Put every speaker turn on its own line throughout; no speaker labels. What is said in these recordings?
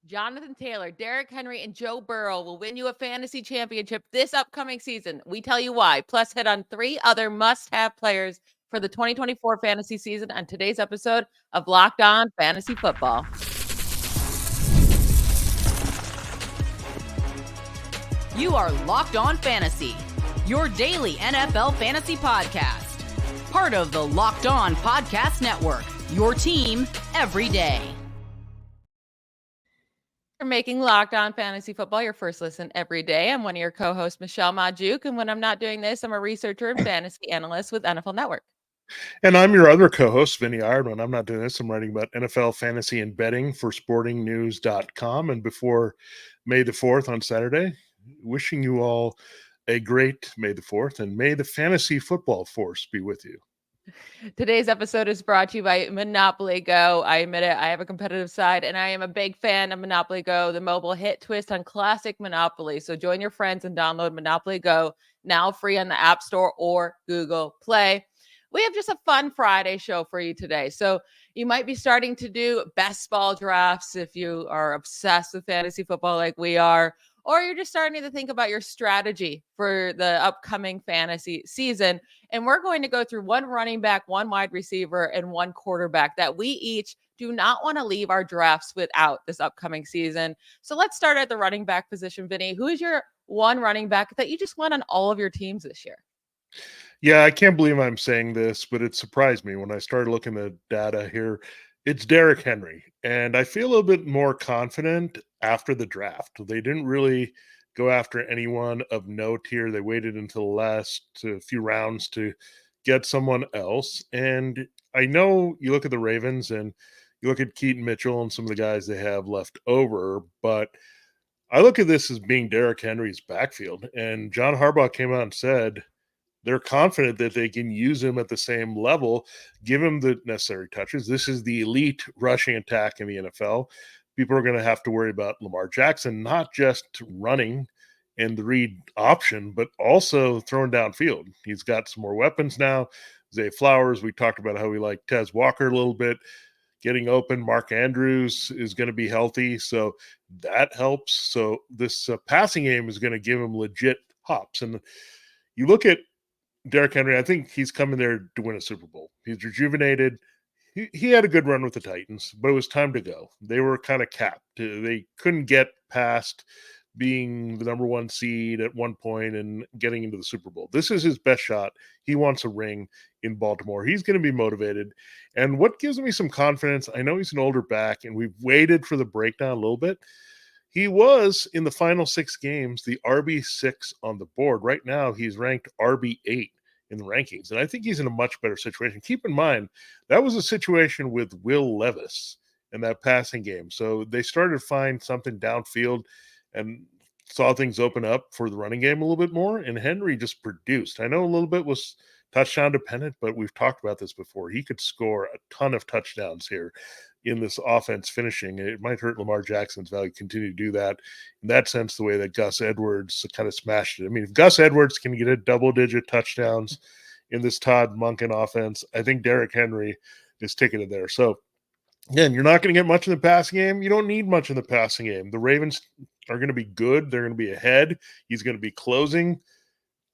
Jonathan Taylor, Derrick Henry, and Joe Burrow will win you a fantasy championship this upcoming season. We tell you why. Plus, hit on 3 other must-have players for the 2024 fantasy season on today's episode of Locked On Fantasy Football.
You are Locked On Fantasy, your daily NFL fantasy podcast. Part of the Locked On Podcast Network, your team every day.
For making Locked On Fantasy Football your first listen every day. I'm one of your co-hosts, Michelle Magdziuk, and when I'm not doing this, I'm a researcher and fantasy analyst with NFL Network.
And I'm your other co-host, Vinnie Iyer. When I'm not doing this, I'm writing about NFL fantasy and betting for sportingnews.com. And before May the 4th on Saturday, wishing you all a great May the 4th, and may the fantasy football force be with you.
Today's episode is brought to you by Monopoly Go. I admit it, I have a competitive side, and I am a big fan of Monopoly Go, the mobile hit twist on classic Monopoly. So join your friends and download Monopoly Go, now free on the App Store or Google Play. We have just a fun Friday show for you today. So you might be starting to do best ball drafts if you are obsessed with fantasy football like we are, or you're just starting to think about your strategy for the upcoming fantasy season. And we're going to go through one running back, one wide receiver, and one quarterback that we each do not want to leave our drafts without this upcoming season. So let's start at the running back position. Vinny, who is your one running back that you just want on all of your teams this year?
Yeah, I can't believe I'm saying this, but it surprised me when I started looking at data here. It's Derrick Henry, and I feel a little bit more confident after the draft. They didn't really go after anyone of note here. They waited until the last few rounds to get someone else. And I know you look at the Ravens and you look at Keaton Mitchell and some of the guys they have left over, but I look at this as being Derrick Henry's backfield. And John Harbaugh came out and said they're confident that they can use him at the same level, give him the necessary touches. This is the elite rushing attack in the NFL. People are going to have to worry about Lamar Jackson, not just running and the read option, but also throwing downfield. He's got some more weapons now. Zay Flowers, we talked about how we like Tez Walker a little bit, getting open. Mark Andrews is going to be healthy, so that helps. So this passing game is going to give him legit hops. And you look at Derrick Henry, I think he's coming there to win a Super Bowl. He's rejuvenated. He had a good run with the Titans, but it was time to go. They were kind of capped. They couldn't get past being the number 1 seed at one point and getting into the Super Bowl. This is his best shot. He wants a ring in Baltimore. He's going to be motivated. And what gives me some confidence, I know he's an older back, and we've waited for the breakdown a little bit. He was, in the final 6 games, the RB6 on the board. Right now, he's ranked RB8 in the rankings, and I think he's in a much better situation. Keep in mind, that was a situation with Will Levis in that passing game. So they started to find something downfield and saw things open up for the running game a little bit more, and Henry just produced. I know a little bit was touchdown dependent, but we've talked about this before. He could score a ton of touchdowns here in this offense finishing. It might hurt Lamar Jackson's value to continue to do that. In that sense, the way that Gus Edwards kind of smashed it. I mean, if Gus Edwards can get a double-digit touchdowns in this Todd Monken offense, I think Derrick Henry is ticketed there. So, again, you're not going to get much in the passing game. You don't need much in the passing game. The Ravens are going to be good. They're going to be ahead. He's going to be closing.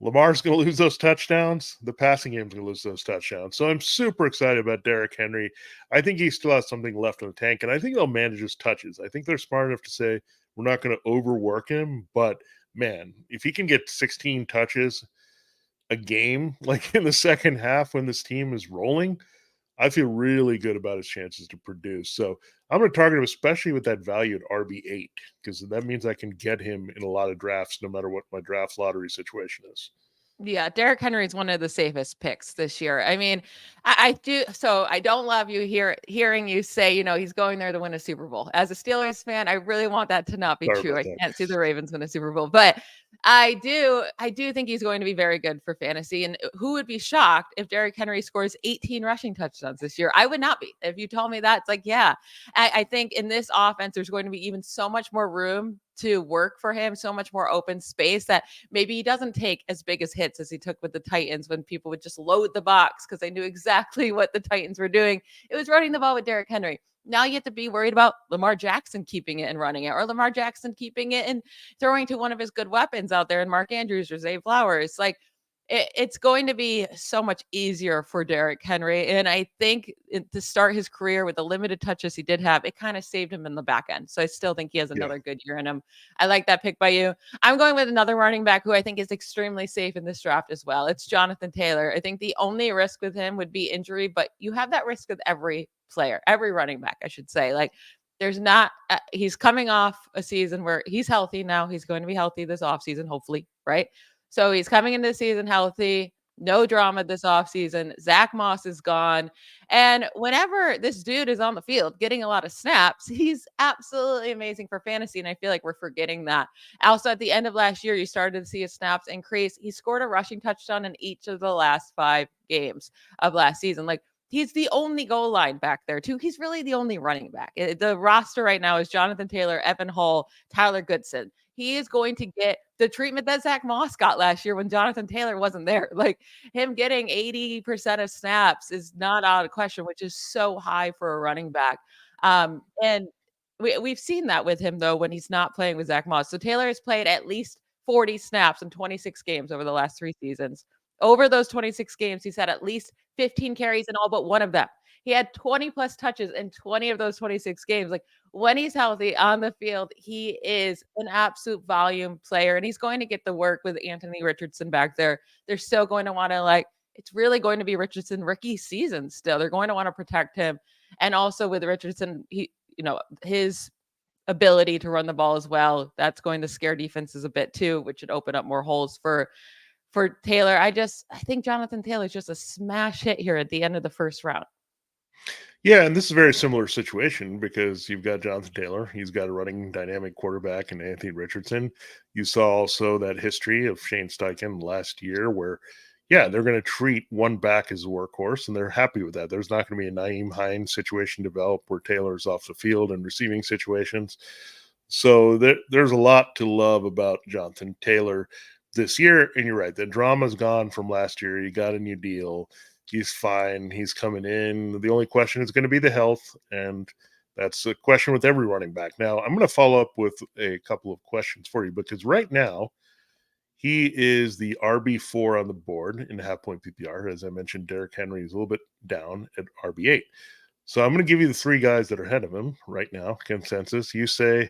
Lamar's going to lose those touchdowns. The passing game's going to lose those touchdowns. So I'm super excited about Derrick Henry. I think he still has something left in the tank, and I think they'll manage his touches. I think they're smart enough to say we're not going to overwork him, but, man, if he can get 16 touches a game, like in the second half when this team is rolling, I feel really good about his chances to produce. So I'm going to target him, especially with that value at RB8, because that means I can get him in a lot of drafts, no matter what my draft lottery situation is.
Yeah, Derrick Henry is one of the safest picks this year. I mean, I do. So I don't love you hearing you say, he's going there to win a Super Bowl. As a Steelers fan, I really want that to not be
Sorry
true.
about
I
that.
can't see the Ravens win a Super Bowl, but I do think he's going to be very good for fantasy. And who would be shocked if Derrick Henry scores 18 rushing touchdowns this year? I would not be. If you told me that, it's like, yeah, I think in this offense, there's going to be even so much more room to work for him, so much more open space that maybe he doesn't take as big as hits as he took with the Titans when people would just load the box because they knew exactly what the Titans were doing. It was running the ball with Derrick Henry. Now you have to be worried about Lamar Jackson keeping it and running it, or Lamar Jackson keeping it and throwing to one of his good weapons out there in Mark Andrews or Zay Flowers. Like, it's going to be so much easier for Derrick Henry. And I think to start his career with the limited touches he did have, it kind of saved him in the back end. So I still think he has another good year in him. I like that pick by you. I'm going with another running back who I think is extremely safe in this draft as well. It's Jonathan Taylor. I think the only risk with him would be injury, but you have that risk with every player, every running back, I should say. Like, there's not, he's coming off a season where he's healthy now. He's going to be healthy this offseason, hopefully, right? So he's coming into the season healthy, no drama this offseason. Zach Moss is gone. And whenever this dude is on the field getting a lot of snaps, he's absolutely amazing for fantasy. And I feel like we're forgetting that. Also, at the end of last year, you started to see his snaps increase. He scored a rushing touchdown in each of the last 5 games of last season. Like, he's the only goal line back there, too. He's really the only running back. The roster right now is Jonathan Taylor, Evan Hull, Tyler Goodson. He is going to get the treatment that Zach Moss got last year when Jonathan Taylor wasn't there. Like, him getting 80% of snaps is not out of question, which is so high for a running back. And we've seen that with him, though, when he's not playing with Zach Moss. So Taylor has played at least 40 snaps in 26 games over the last 3 seasons. Over those 26 games, he's had at least 15 carries in all but one of them. He had 20 plus touches in 20 of those 26 games. Like, when he's healthy on the field, he is an absolute volume player, and he's going to get the work with Anthony Richardson back there. They're still going to want to, it's really going to be Richardson rookie season still. They're going to want to protect him. And also with Richardson, his ability to run the ball as well, that's going to scare defenses a bit too, which would open up more holes for Taylor. I think Jonathan Taylor is just a smash hit here at the end of the first round.
Yeah, and this is a very similar situation because you've got Jonathan Taylor. He's got a running dynamic quarterback in Anthony Richardson. You saw also that history of Shane Steichen last year where, they're going to treat one back as a workhorse, and they're happy with that. There's not going to be a Nyheim Hines situation develop where Taylor's off the field in receiving situations. So there's a lot to love about Jonathan Taylor this year. And you're right, the drama's gone from last year. You got a new deal. He's fine. He's coming in. The only question is going to be the health, and that's a question with every running back. Now, I'm going to follow up with a couple of questions for you because right now he is the RB4 on the board in half-point PPR. As I mentioned, Derrick Henry is a little bit down at RB8. So I'm going to give you the 3 guys that are ahead of him right now, consensus. You say,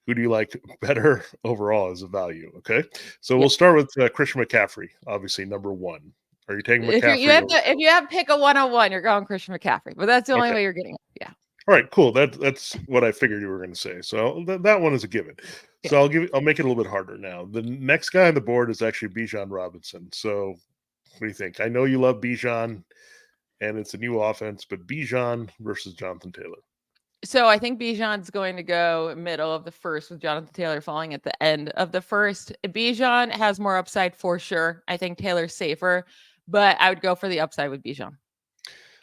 who do you like better overall as a value? Okay. So we'll start with Christian McCaffrey, obviously number 1. Are you taking McCaffrey?
If you have pick a 101, you're going Christian McCaffrey, but that's the only way you're getting it. Yeah.
All right, cool. That's what I figured you were going to say. So that one is a given. Yeah. So I'll make it a little bit harder now. The next guy on the board is actually Bijan Robinson. So what do you think? I know you love Bijan, and it's a new offense, but Bijan versus Jonathan Taylor.
So I think Bijan's going to go middle of the first with Jonathan Taylor falling at the end of the first. Bijan has more upside for sure. I think Taylor's safer, but I would go for the upside with Bijan.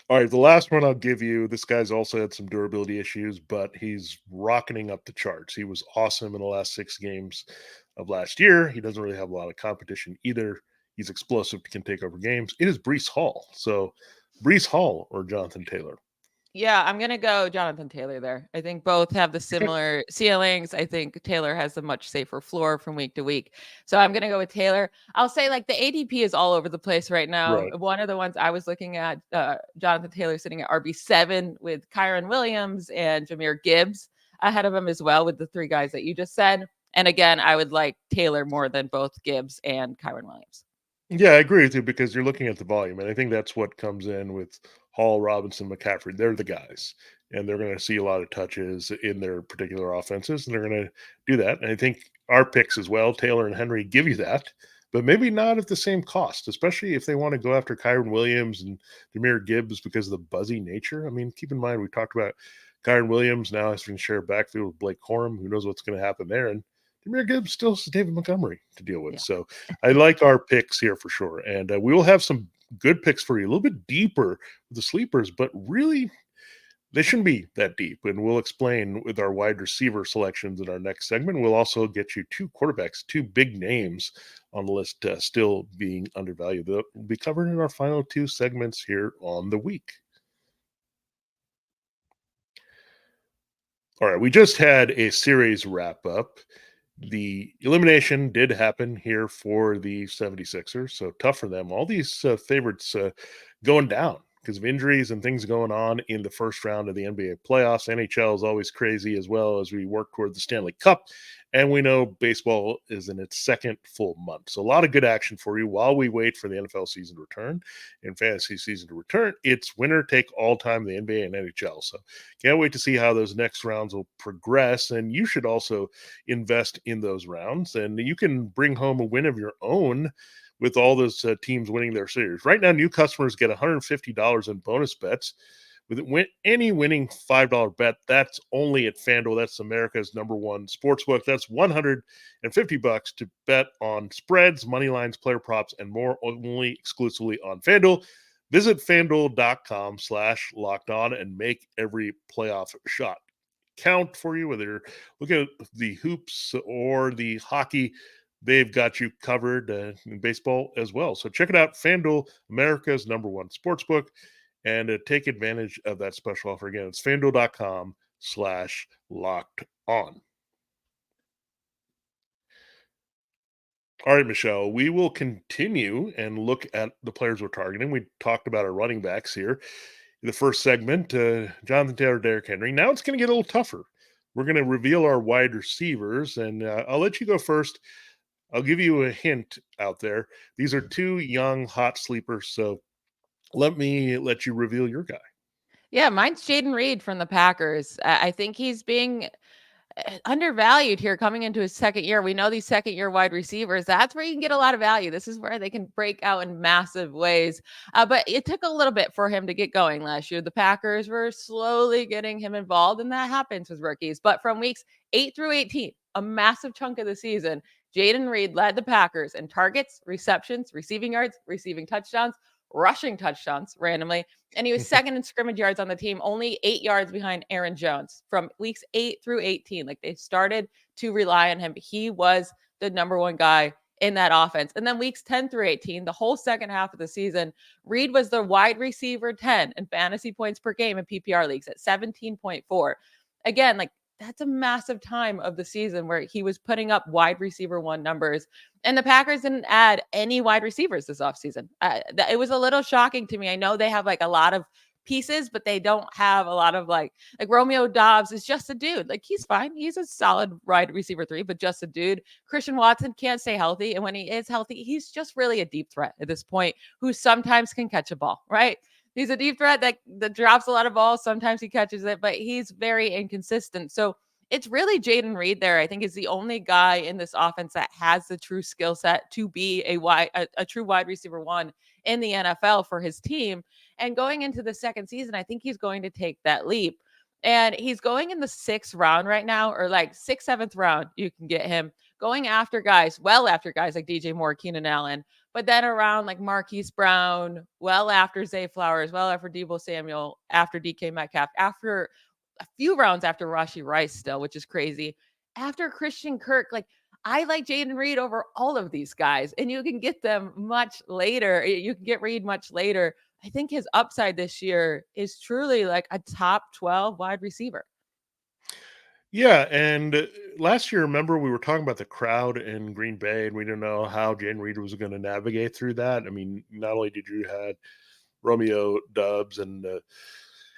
All right, the last one I'll give you, this guy's also had some durability issues, but he's rocketing up the charts. He was awesome in the last 6 games of last year. He doesn't really have a lot of competition either. He's explosive, can take over games. It is Breece Hall. So Breece Hall or Jonathan Taylor?
Yeah, I'm going to go Jonathan Taylor there. I think both have the similar ceilings. I think Taylor has a much safer floor from week to week. So I'm going to go with Taylor. I'll say the ADP is all over the place right now. Right. One of the ones I was looking at, Jonathan Taylor sitting at RB7 with Kyron Williams and Jahmyr Gibbs ahead of him as well with the 3 guys that you just said. And again, I would like Taylor more than both Gibbs and Kyron Williams.
Yeah, I agree with you because you're looking at the volume. And I think that's what comes in with Hall, Robinson, McCaffrey. They're the guys. And they're going to see a lot of touches in their particular offenses. And they're going to do that. And I think our picks as well, Taylor and Henry, give you that. But maybe not at the same cost, especially if they want to go after Kyron Williams and Jahmyr Gibbs because of the buzzy nature. I mean, keep in mind, we talked about Kyron Williams now has to share a backfield with Blake Corum. Who knows what's going to happen there? And Jahmyr Gibbs still has David Montgomery to deal with. Yeah. So I like our picks here for sure. And we will have some good picks for you, a little bit deeper with the sleepers, but really They shouldn't be that deep, and we'll explain with our wide receiver selections in our next segment. We'll also get you two quarterbacks, two big names on the list still being undervalued. That will be covered in our final two segments here on the week. All right, we just had a series wrap up. The elimination did happen here for the 76ers, so tough for them. All these favorites going down because of injuries and things going on in the first round of the NBA playoffs. NHL is always crazy as well as we work toward the Stanley Cup. And we know baseball is in its second full month. So a lot of good action for you while we wait for the NFL season to return and fantasy season to return. It's winner take all time in the NBA and NHL. So can't wait to see how those next rounds will progress. And you should also invest in those rounds. And you can bring home a win of your own with all those teams winning their series. Right now, new customers get $150 in bonus bets with any winning $5 bet. That's only at FanDuel. That's America's #1 sportsbook. That's $150 to bet on spreads, money lines, player props, and more, only exclusively on FanDuel. Visit FanDuel.com/lockedon and make every playoff shot count for you. Whether you're looking at the hoops or the hockey, they've got you covered in baseball as well. So check it out. FanDuel, America's #1 sportsbook, and take advantage of that special offer. Again, it's FanDuel.com/locked on. All right, Michelle, we will continue and look at the players we're targeting. We talked about our running backs here in the first segment, Jonathan Taylor, Derrick Henry. Now it's going to get a little tougher. We're going to reveal our wide receivers, and I'll let you go first. I'll give you a hint out there. These are two young, hot sleepers, so let me let you reveal your guy.
Yeah, mine's Jayden Reed from the Packers. I think he's being undervalued here coming into his second year. We know these second year wide receivers, that's where you can get a lot of value. This is where they can break out in massive ways. But it took a little bit for him to get going last year. The Packers were slowly getting him involved, and that happens with rookies. But from weeks 8 through 18, a massive chunk of the season, Jayden Reed led the Packers in targets, receptions, receiving yards, receiving touchdowns, rushing touchdowns randomly. And he was second in scrimmage yards on the team, only 8 yards behind Aaron Jones from weeks 8 through 18. Like, they started to rely on him. He was the #1 guy in that offense. And then weeks 10 through 18, the whole second half of the season, Reed was the wide receiver 10 in fantasy points per game in PPR leagues at 17.4. Again, like, that's a massive time of the season where he was putting up wide receiver 1 numbers. And the Packers didn't add any wide receivers this offseason. It was a little shocking to me. I know they have like a lot of pieces, but they don't have a lot of like Romeo Doubs is just a dude. Like, he's fine. He's a solid wide receiver 3, but just a dude. Christian Watson can't stay healthy. And when he is healthy, he's just really a deep threat at this point who sometimes can catch a ball, right? He's a deep threat that drops a lot of balls. Sometimes he catches it, but he's very inconsistent. So it's really Jayden Reed there, I think, is the only guy in this offense that has the true skill set to be a true wide receiver 1 in the NFL for his team. And going into the second season, I think he's going to take that leap. And he's going in the 6th round right now, or like 6th, 7th round. You can get him going after guys like DJ Moore, Keenan Allen, but then around like Marquise Brown, well after Zay Flowers, well after Deebo Samuel, after DK Metcalf, after a few rounds after Rashee Rice still, which is crazy. After Christian Kirk, like, I like Jayden Reed over all of these guys, and you can get them much later. You can get Reed much later. I think his upside this year is truly like a top 12 wide receiver.
Yeah, and last year, remember, we were talking about the crowd in Green Bay, and we didn't know how Jayden Reed was going to navigate through that. I mean, not only did you had Romeo Doubs and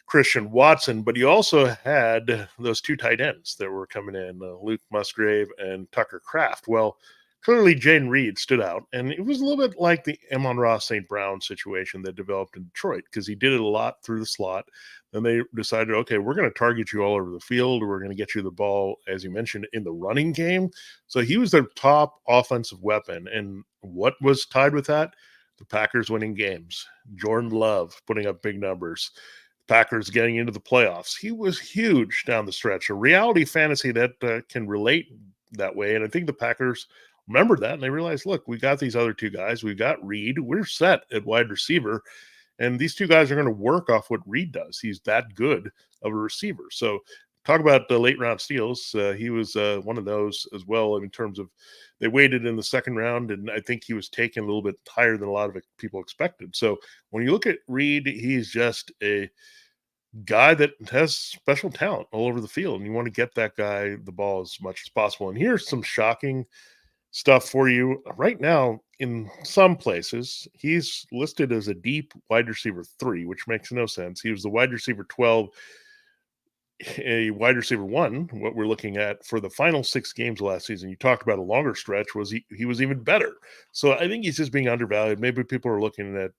Christian Watson, but you also had those 2 tight ends that were coming in, Luke Musgrave and Tucker Kraft. Well, clearly Jayden Reed stood out, and it was a little bit like the Amon-Ra St. Brown situation that developed in Detroit, because he did it a lot through the slot. Then they decided, okay, we're going to target you all over the field. We're going to get you the ball, as you mentioned, in the running game. So he was their top offensive weapon. And what was tied with that? The Packers winning games. Jordan Love putting up big numbers. Packers getting into the playoffs. He was huge down the stretch. A reality fantasy that can relate that way. And I think the Packers remembered that, and they realized, look, we got these other 2 guys. We've got Reed. We're set at wide receiver. And these 2 guys are going to work off what Reed does. He's that good of a receiver. So talk about the late round steals. He was one of those as well in terms of they waited in the second round, and I think he was taken a little bit higher than a lot of people expected. So when you look at Reed, he's just a guy that has special talent all over the field, and you want to get that guy the ball as much as possible. And here's some shocking stuff for you right now. In some places, he's listed as a deep wide receiver 3, which makes no sense. He was the wide receiver 12, a wide receiver 1. What we're looking at for the final 6 games last season, you talked about a longer stretch, was he was even better. So I think he's just being undervalued. Maybe people are looking at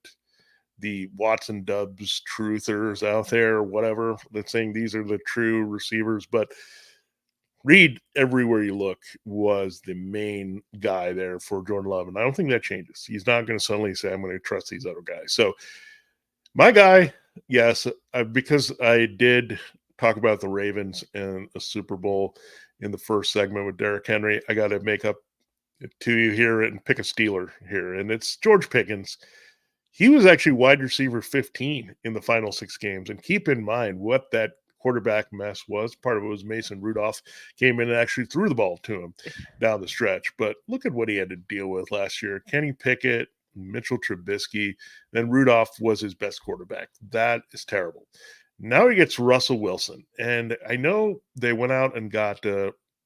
the Watson Dubs truthers out there or whatever that's saying these are the true receivers, but Reed, everywhere you look, was the main guy there for Jordan Love, and I don't think that changes. He's not going to suddenly say, I'm going to trust these other guys. So my guy, yes, because I did talk about the Ravens and a Super Bowl in the first segment with Derrick Henry, I got to make up to you here and pick a Steeler here, and it's George Pickens. He was actually wide receiver 15 in the final 6 games, and keep in mind what that quarterback mess was. Part of it was Mason Rudolph came in and actually threw the ball to him down the stretch. But look at what he had to deal with last year. Kenny Pickett, Mitchell Trubisky, then Rudolph was his best quarterback. That is terrible. Now he gets Russell Wilson. And I know they went out and got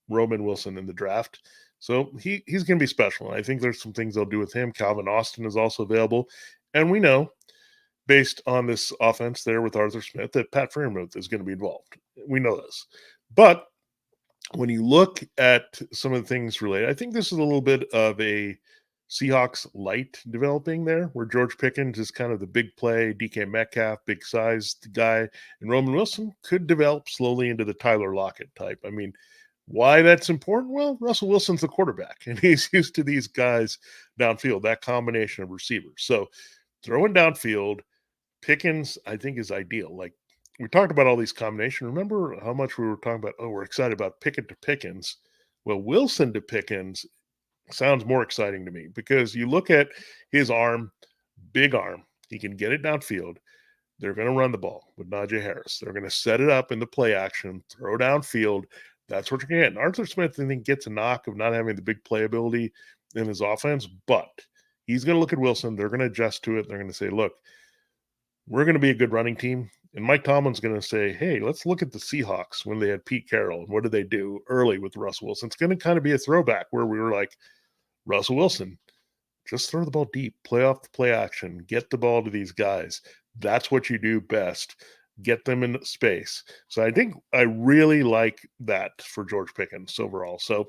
Roman Wilson in the draft. So he's going to be special. And I think there's some things they'll do with him. Calvin Austin is also available. And we know, based on this offense there with Arthur Smith, that Pat Freiermuth is going to be involved. We know this. But when you look at some of the things related, I think this is a little bit of a Seahawks light developing there, where George Pickens is kind of the big play, DK Metcalf, big sized guy, and Roman Wilson could develop slowly into the Tyler Lockett type. I mean, why that's important? Well, Russell Wilson's the quarterback, and he's used to these guys downfield, that combination of receivers. So throwing downfield, Pickens, I think, is ideal. Like we talked about all these combinations. Remember how much we were talking about, we're excited about Pickett to Pickens. Well, Wilson to Pickens sounds more exciting to me because you look at his arm, big arm. He can get it downfield. They're going to run the ball with Najee Harris. They're going to set it up in the play action, throw downfield. That's what you're going to get. And Arthur Smith, I think, gets a knock of not having the big playability in his offense, but he's going to look at Wilson. They're going to adjust to it. They're going to say, look, we're going to be a good running team. And Mike Tomlin's going to say, hey, let's look at the Seahawks when they had Pete Carroll. And what did they do early with Russell Wilson? It's going to kind of be a throwback where we were like, Russell Wilson, just throw the ball deep, play off the play action, get the ball to these guys. That's what you do best. Get them in space. So I think I really like that for George Pickens overall. So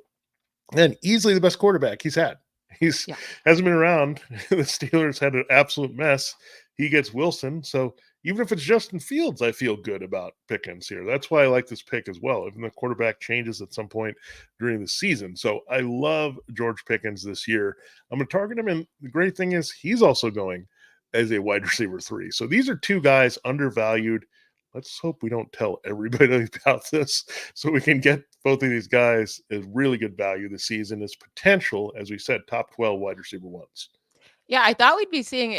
then easily the best quarterback he's had. He's hasn't been around. The Steelers had an absolute mess. He gets Wilson. So even if it's Justin Fields, I feel good about Pickens here. That's why I like this pick as well. Even the quarterback changes at some point during the season. So I love George Pickens this year. I'm going to target him. And the great thing is he's also going as a wide receiver 3. So these are 2 guys undervalued. Let's hope we don't tell everybody about this so we can get both of these guys at really good value this season as potential, as we said, top 12 wide receiver 1s.
Yeah, I thought we'd be seeing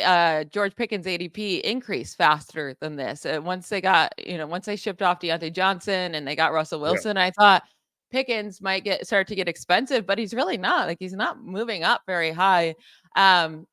George Pickens' ADP increase faster than this. Once they got, once they shipped off Deontay Johnson and they got Russell Wilson, I thought Pickens might start to get expensive, but he's really not. Like he's not moving up very high. The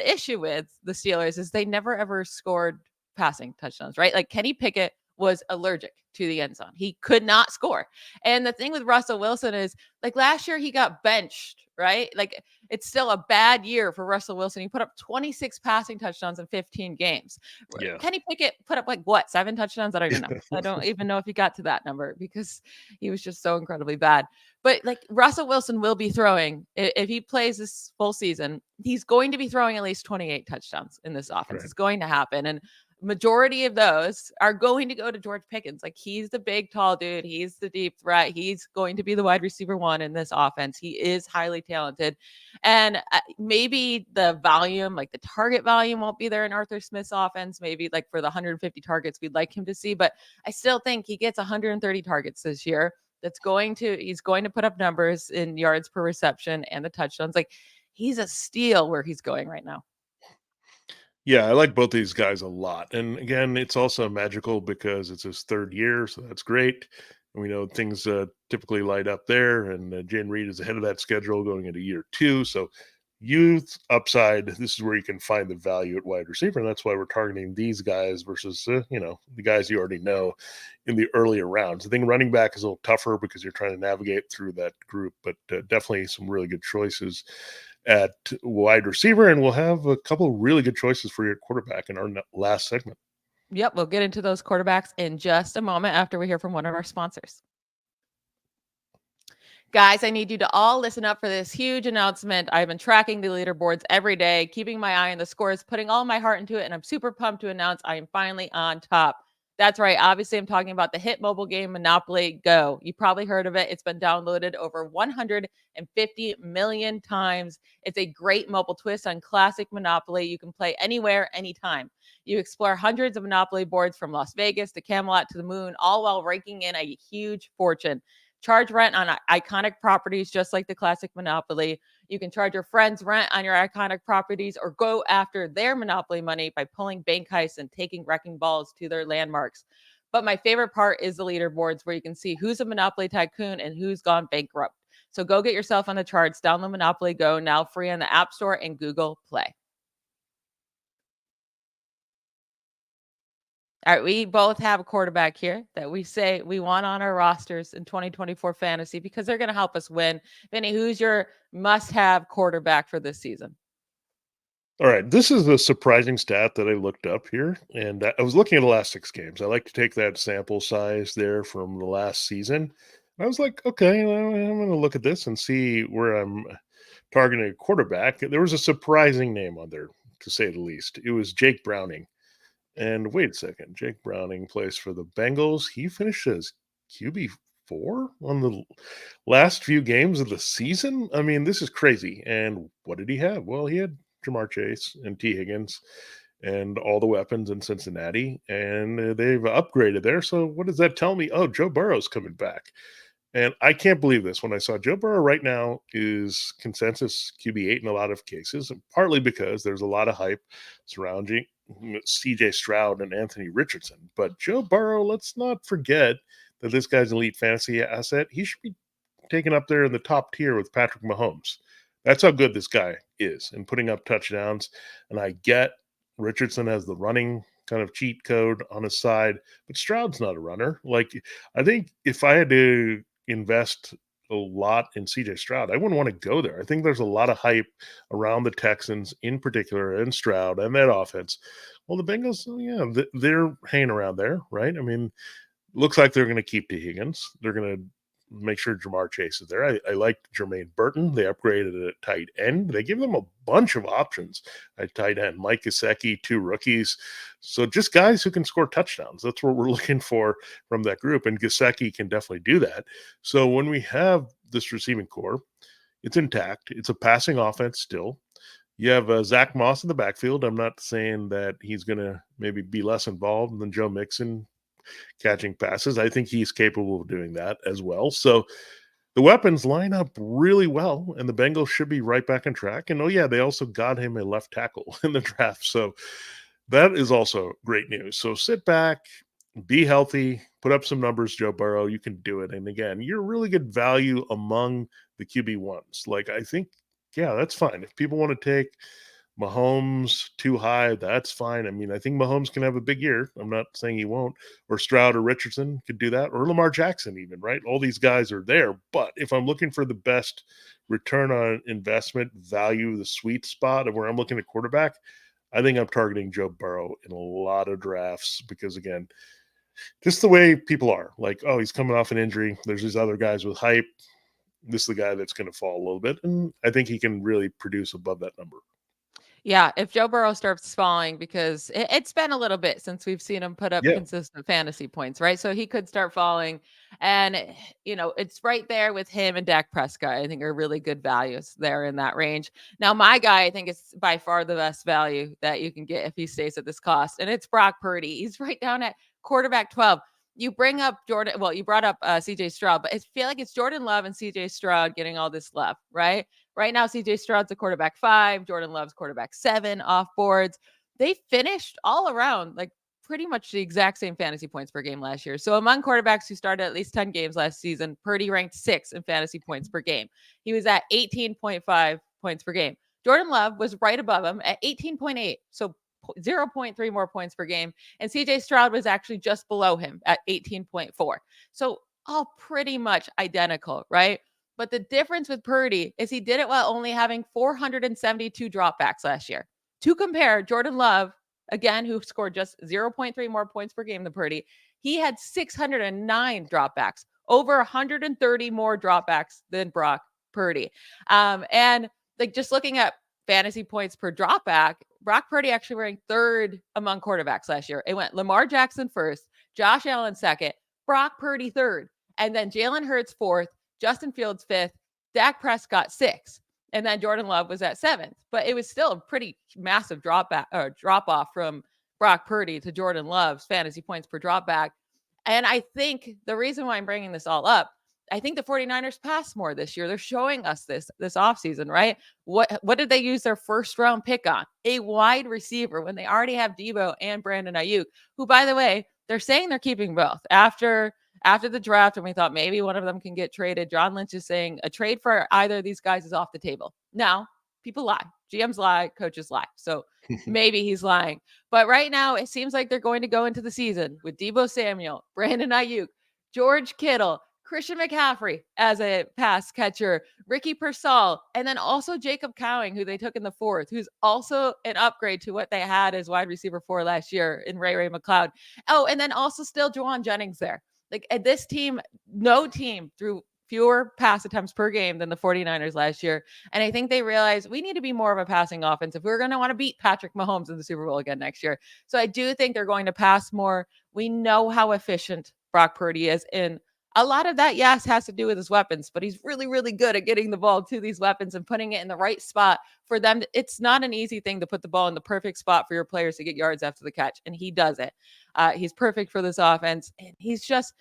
issue with the Steelers is they never ever scored passing touchdowns, right? Like Kenny Pickett was allergic to the end zone. He could not score. And the thing with Russell Wilson is like last year he got benched, right? Like it's still a bad year for Russell Wilson. He put up 26 passing touchdowns in 15 games. Yeah. Kenny Pickett put up like what, 7 touchdowns? I don't even know. I don't even know if he got to that number because he was just so incredibly bad. But like Russell Wilson will be throwing, if he plays this full season, he's going to be throwing at least 28 touchdowns in this offense. Right. It's going to happen. And majority of those are going to go to George Pickens. Like he's the big, tall dude. He's the deep threat. He's going to be the wide receiver 1 in this offense. He is highly talented. And maybe the volume, like the target volume won't be there in Arthur Smith's offense. Maybe like for the 150 targets we'd like him to see, but I still think he gets 130 targets this year. He's going to put up numbers in yards per reception and the touchdowns. Like he's a steal where he's going right now.
Yeah, I like both these guys a lot. And again, it's also magical because it's his third year, so that's great. And we know things typically light up there, and Jane Reed is ahead of that schedule going into year two. So, youth upside, this is where you can find the value at wide receiver. And that's why we're targeting these guys versus, the guys you already know in the earlier rounds. I think running back is a little tougher because you're trying to navigate through that group, but definitely some really good choices at wide receiver, and we'll have a couple really good choices for your quarterback in our last segment.
Yep, we'll get into those quarterbacks in just a moment after we hear from one of our sponsors. Guys, I need you to all listen up for this huge announcement. I've been tracking the leaderboards every day, keeping my eye on the scores, putting all my heart into it, and I'm super pumped to announce I am finally on top. That's right. Obviously, I'm talking about the hit mobile game Monopoly Go. You probably heard of it. It's been downloaded over 150 million times. It's a great mobile twist on classic Monopoly. You can play anywhere, anytime. You explore hundreds of Monopoly boards from Las Vegas to Camelot to the moon, all while raking in a huge fortune. Charge rent on iconic properties just like the classic Monopoly. You can charge your friends rent on your iconic properties or go after their Monopoly money by pulling bank heists and taking wrecking balls to their landmarks. But my favorite part is the leaderboards where you can see who's a Monopoly tycoon and who's gone bankrupt. So go get yourself on the charts. Download Monopoly Go now free on the App Store and Google Play. All right, we both have a quarterback here that we say we want on our rosters in 2024 fantasy because they're going to help us win. Vinny, who's your must-have quarterback for this season?
All right, this is a surprising stat that I looked up here, and I was looking at the last 6 games. I like to take that sample size there from the last season. I was like, okay, well, I'm going to look at this and see where I'm targeting a quarterback. There was a surprising name on there, to say the least. It was Jake Browning. And wait a second, Jake Browning plays for the Bengals. He finished as QB4 on the last few games of the season. I mean, this is crazy. And what did he have? Well, he had Jamar Chase and T. Higgins and all the weapons in Cincinnati, and they've upgraded there. So what does that tell me? Oh, Joe Burrow's coming back. And I can't believe this when I saw Joe Burrow right now is consensus QB8 in a lot of cases, and partly because there's a lot of hype surrounding CJ Stroud and Anthony Richardson. But Joe Burrow, let's not forget that this guy's an elite fantasy asset. He should be taken up there in the top tier with Patrick Mahomes. That's how good this guy is in putting up touchdowns. And I get Richardson has the running kind of cheat code on his side, but Stroud's not a runner. Like, I think if I had to invest a lot in CJ Stroud, I wouldn't want to go there. I think there's a lot of hype around the Texans in particular and Stroud and that offense. Well, the Bengals, yeah, they're hanging around there, right? I mean, looks like they're going to keep T. Higgins. They're going to make sure Jamar Chase is there. I like Jermaine Burton. They upgraded at tight end. They give them a bunch of options at tight end. Mike Gesicki, 2 rookies. So just guys who can score touchdowns. That's what we're looking for from that group. And Gesicki can definitely do that. So when we have this receiving core, it's intact. It's a passing offense still. You have Zach Moss in the backfield. I'm not saying that he's going to maybe be less involved than Joe Mixon catching passes. I think he's capable of doing that as well. So the weapons line up really well, and the Bengals should be right back on track. And oh, yeah, they also got him a left tackle in the draft. So that is also great news. So sit back, be healthy, put up some numbers, Joe Burrow. You can do it. And again, you're really good value among the QB1s. Like, I think, yeah, that's fine. If people want to take Mahomes too high, that's fine. I mean, I think Mahomes can have a big year. I'm not saying he won't. Or Stroud or Richardson could do that. Or Lamar Jackson even, right? All these guys are there. But if I'm looking for the best return on investment value, the sweet spot of where I'm looking at quarterback, I think I'm targeting Joe Burrow in a lot of drafts because, again, just the way people are. Like, oh, he's coming off an injury. There's these other guys with hype. This is the guy that's going to fall a little bit. And I think he can really produce above that number.
Yeah, if Joe Burrow starts falling, because it's been a little bit since we've seen him put up
Yeah.
consistent fantasy points, right? So he could start falling. And, it's right there with him and Dak Prescott. I think are really good values there in that range. Now, my guy, I think is by far the best value that you can get if he stays at this cost. And it's Brock Purdy. He's right down at quarterback 12. You bring up Jordan. Well, you brought up CJ Stroud, but I feel like it's Jordan Love and CJ Stroud getting all this love, right? Right now, CJ Stroud's a quarterback 5, Jordan Love's quarterback 7 off boards. they finished all around like pretty much the exact same fantasy points per game last year. So among quarterbacks who started at least 10 games last season, Purdy ranked 6th in fantasy points per game. He was at 18.5 points per game. Jordan Love was right above him at 18.8, so 0.3 more points per game. And CJ Stroud was actually just below him at 18.4. So all pretty much identical, right? But the difference with Purdy is he did it while only having 472 dropbacks last year. To compare, Jordan Love, again, who scored just 0.3 more points per game than Purdy, he had 609 dropbacks, over 130 more dropbacks than Brock Purdy. And like just looking at fantasy points per dropback, Brock Purdy actually ranked 3rd among quarterbacks last year. It went Lamar Jackson 1st, Josh Allen 2nd, Brock Purdy 3rd, and then Jalen Hurts 4th, Justin Fields 5th, Dak Prescott 6th. And then Jordan Love was at 7th, but it was still a pretty massive drop off from Brock Purdy to Jordan Love's fantasy points per drop back. And I think the reason why I'm bringing this all up, I think the 49ers passed more this year. They're showing us this offseason, right? What did they use their first round pick on? A wide receiver when they already have Debo and Brandon Ayuk, who, by the way, they're saying they're keeping both after the draft, and we thought maybe one of them can get traded. John Lynch is saying a trade for either of these guys is off the table. Now, people lie. GMs lie, coaches lie. So maybe he's lying. But right now, it seems like they're going to go into the season with Debo Samuel, Brandon Ayuk, George Kittle, Christian McCaffrey as a pass catcher, Ricky Pearsall, and then also Jacob Cowing, who they took in the 4th, who's also an upgrade to what they had as wide receiver 4 last year in Ray McLeod. Oh, and then also still Juwan Jennings there. Like at this team, no team threw fewer pass attempts per game than the 49ers last year. And I think they realized we need to be more of a passing offense if we're going to want to beat Patrick Mahomes in the Super Bowl again next year. So I do think they're going to pass more. We know how efficient Brock Purdy is. And a lot of that, yes, has to do with his weapons, but he's really, really good at getting the ball to these weapons and putting it in the right spot for them. It's not an easy thing to put the ball in the perfect spot for your players to get yards after the catch. And he does it. He's perfect for this offense. And he's just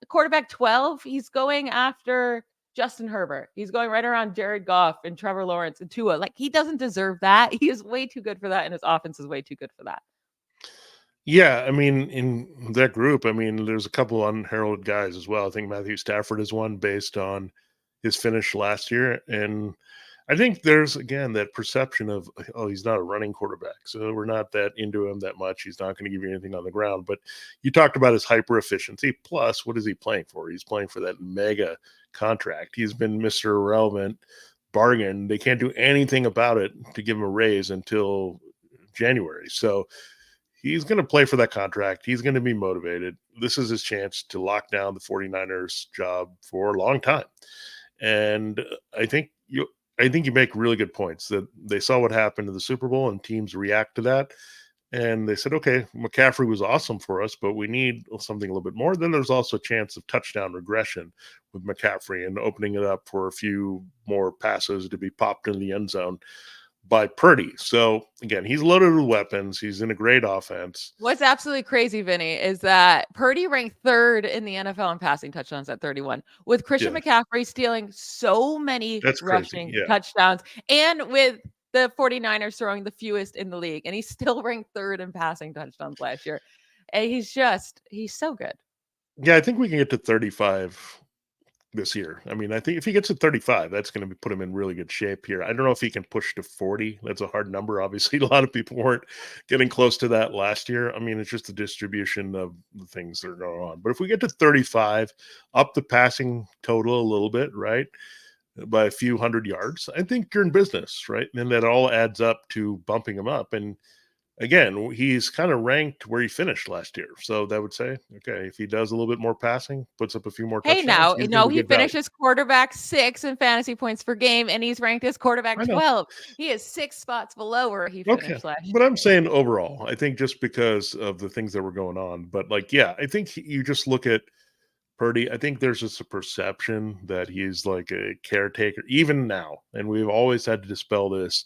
quarterback 12. He's going after Justin Herbert. He's going right around Jared Goff and Trevor Lawrence and Tua. Like, he doesn't deserve that. He is way too good for that. And his offense is way too good for that.
Yeah, I mean, in that group, I mean, there's a couple unheralded guys as well. I think Matthew Stafford is one based on his finish last year. And I think there's, again, that perception of, oh, he's not a running quarterback, so we're not that into him that much. He's not going to give you anything on the ground. But you talked about his hyper efficiency. Plus, what is he playing for? He's playing for that mega contract. He's been Mr. Irrelevant bargain. They can't do anything about it to give him a raise until January. So he's going to play for that contract. He's going to be motivated. This is his chance to lock down the 49ers job for a long time. And I think you make really good points that they saw what happened in the Super Bowl and teams react to that. And they said, okay, McCaffrey was awesome for us, but we need something a little bit more. Then there's also a chance of touchdown regression with McCaffrey and opening it up for a few more passes to be popped in the end zone by Purdy. So again, he's loaded with weapons. He's in a great offense.
What's absolutely crazy, Vinny, is that Purdy ranked 3rd in the NFL in passing touchdowns at 31, with Christian McCaffrey stealing so many rushing touchdowns, and with the 49ers throwing the fewest in the league. And he's still ranked 3rd in passing touchdowns last year. And he's so good.
Yeah, I think we can get to 35 this year. I mean, I think if he gets to 35, that's going to put him in really good shape here. I don't know if he can push to 40. That's a hard number. Obviously, a lot of people weren't getting close to that last year. I mean, it's just the distribution of the things that are going on. But if we get to 35, up the passing total a little bit, right, by a few hundred yards, I think you're in business, right? And that all adds up to bumping him up. And again, he's kind of ranked where he finished last year. So that would say, okay, if he does a little bit more passing, puts up a few more touchdowns.
Hey, now, he finishes quarterback 6 in fantasy points per game, and he's ranked as quarterback 12. He is 6 spots below where he finished last year.
But I'm saying overall, I think just because of the things that were going on. But like, yeah, I think you just look at Purdy. I think there's just a perception that he's like a caretaker, even now. And we've always had to dispel this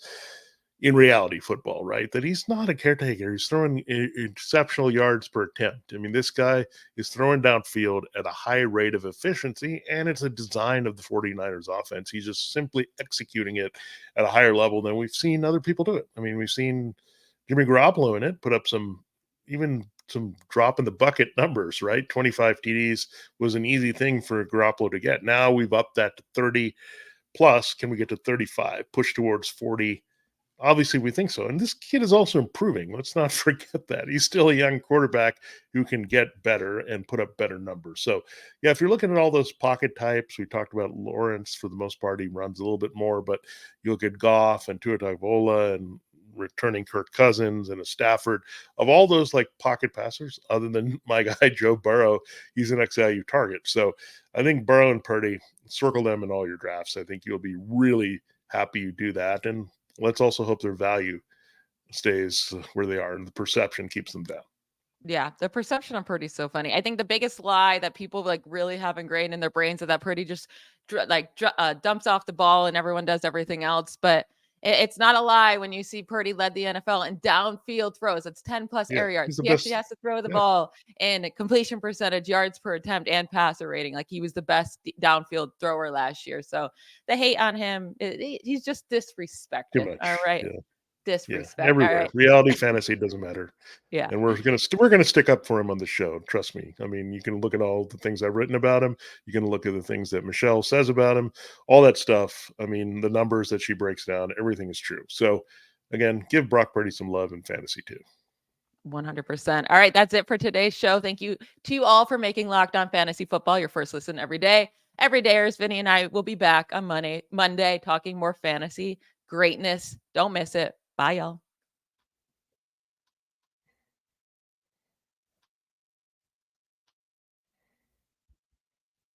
in reality football, right? That he's not a caretaker. He's throwing exceptional yards per attempt. I mean, this guy is throwing downfield at a high rate of efficiency, and it's a design of the 49ers offense. He's just simply executing it at a higher level than we've seen other people do it. I mean, we've seen Jimmy Garoppolo in it, put up some drop in the bucket numbers, right? 25 TDs was an easy thing for Garoppolo to get. Now we've upped that to 30 plus. Can we get to 35? Push towards 40? Obviously, we think so. And this kid is also improving. Let's not forget that. He's still a young quarterback who can get better and put up better numbers. So, yeah, if you're looking at all those pocket types, we talked about Lawrence for the most part. He runs a little bit more, but you look at Goff and Tua Tagovailoa and returning Kirk Cousins and a Stafford. Of all those like pocket passers, other than my guy Joe Burrow, he's an XIU target. So I think Burrow and Purdy, circle them in all your drafts. I think you'll be really happy you do that. And let's also hope their value stays where they are and the perception keeps them down.
Yeah, the perception on Purdy's so funny. I think the biggest lie that people like really have ingrained in their brains is that Purdy just dumps off the ball and everyone does everything else. But it's not a lie when you see Purdy led the NFL in downfield throws. It's 10 plus air yards. He actually has to throw the ball and completion percentage, yards per attempt, and passer rating. Like he was the best downfield thrower last year. So the hate on him, he's just disrespected. All right.
Yeah.
Disrespect.
Yeah, everywhere.
All right.
Reality fantasy doesn't matter.
Yeah.
And we're gonna stick up for him on the show. Trust me. I mean, you can look at all the things I've written about him. You can look at the things that Michelle says about him, all that stuff. I mean, the numbers that she breaks down, everything is true. So again, give Brock Purdy some love in fantasy too.
100%. All right, that's it for today's show. Thank you to you all for making Locked On Fantasy Football your first listen every day. Every dayers, Vinny and I will be back on Monday talking more fantasy greatness. Don't miss it. Bye, y'all.